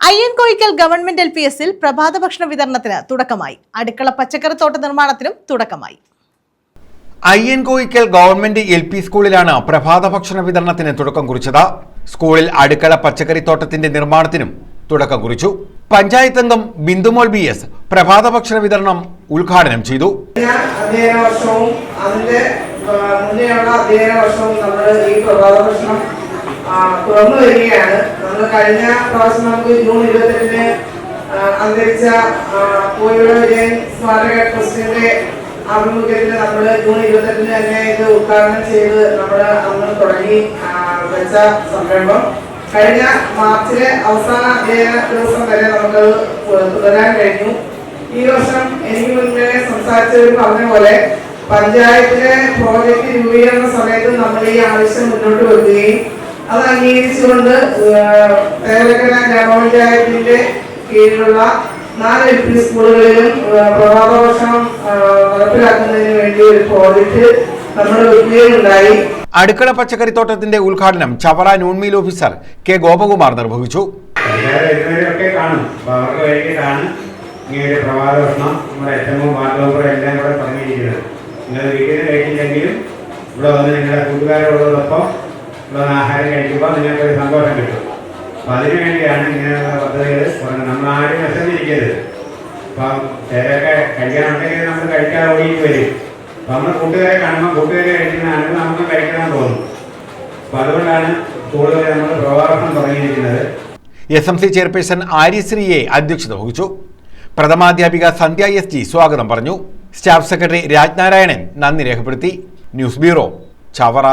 Ayyankoickal government LPSൽ പ്രഭാത ഭക്ഷണ വിതരണത്തിന് തുടക്കമായി. അടുക്കള പച്ചക്കറിത്തോട്ട നിർമ്മാണത്തിനും തുടക്കമായി. അയ്യൻകോയിക്കൽ ഗവൺമെന്റ് LP സ്കൂളിലാണ് പ്രഭാത ഭക്ഷണ വിതരണത്തിന് തുടക്കം കുറിച്ചത്. സ്കൂളിൽ അടുക്കള പച്ചക്കറിത്തോട്ടത്തിന്റെ നിർമ്മാണത്തിനും തുടക്കം കുറിച്ചു. പഞ്ചായത്ത് അംഗം ബിന്ദുമോൾ BS പ്രഭാത ഭക്ഷണ വിതരണം ഉദ്ഘാടനം ചെയ്തു. തുറന്നു വരികയാണ്. നമ്മൾ കഴിഞ്ഞ പ്രാവശ്യം നമുക്ക് ജൂൺ 28-ന് അന്തരിച്ച കോയിവിള വിജയൻ സ്മാരക ട്രസ്റ്റിന്റെ ആഭിമുഖ്യത്തിൽ നമ്മൾ ജൂൺ 28-ന് തന്നെ ഇത് ഉദ്ഘാടനം ചെയ്ത് നമ്മൾ അന്ന് തുടങ്ങി വെച്ച സംരംഭം കഴിഞ്ഞ മാർച്ചിലെ അവസാന അധ്യയന ദിവസം വരെ നമുക്കത് തുടരാൻ കഴിഞ്ഞു. ഈ വർഷം എനിക്ക് മുന്നേ സംസാരിച്ചവർ പറഞ്ഞ പോലെ പഞ്ചായത്തിലെ പ്രോജക്ട് രൂപീകരണ സമയത്ത് നമ്മൾ ഈ ആവശ്യം മുന്നോട്ട് വെക്കുകയും അത് അംഗീകരിച്ചുകൊണ്ട് തേവലക്കര ഗ്രാമപഞ്ചായത്തിന്റെ കീഴിലുള്ള 4 LP സ്കൂളുകളിലും പ്രഭാത ഭക്ഷണം നടപ്പിലാക്കുന്നതിന് വേണ്ടി ഒരു പ്രോജക്ട് നമ്മൾ വെക്കുകയുണ്ടായി. അടുക്കള പച്ചക്കറിത്തോട്ടത്തിന്റെ ഉദ്ഘാടനം Chavara non-meal officer K Gopakumar നിർവഹിച്ചു. പ്രഭാത ഭക്ഷണം നമ്മുടെ ഏറ്റവും വാർത്തകളും എല്ലാം കൂടെ പറഞ്ഞിരിക്കുന്നത്. നിങ്ങൾ വീട്ടിൽ കഴിച്ചില്ലെങ്കിലും ഇവിടെ വന്ന് നിങ്ങളുടെ കൂട്ടുകാരോടൊപ്പം ആഹാരം കഴിക്കുമ്പോൾ നിങ്ങൾക്കൊരു സന്തോഷം കിട്ടും. അപ്പം അതിനു വേണ്ടിയാണ് ഇങ്ങനെയുള്ള പദ്ധതികൾ പറഞ്ഞത്. നമ്മൾ ആരും വിശന്നിരിക്കരുത്. അപ്പം ചിലരൊക്കെ കഴിക്കാനുണ്ടെങ്കിൽ നമ്മൾ കഴിക്കാതെ ഓടിയിട്ട് വരും. അപ്പം നമ്മൾ കൂട്ടുകാരെ കാണുമ്പോൾ കൂട്ടുകാരെ കഴിക്കുന്നതാണെങ്കിൽ നമുക്ക് കഴിക്കണം തോന്നും. അപ്പം അതുകൊണ്ടാണ് കൂടുതൽ നമ്മൾ പ്രഭാഷണം തുടങ്ങിയിരിക്കുന്നത്. SMC ചെയർപേഴ്സൺ ആര്യശ്രീയെ അധ്യക്ഷത വഹിച്ചു. പ്രഥമാധ്യാപിക സന്ധ്യ SG സ്വാഗതം പറഞ്ഞു. സ്റ്റാഫ് സെക്രട്ടറി രാജ്നാരായണൻ നന്ദി രേഖപ്പെടുത്തി. News bureau, Chavara.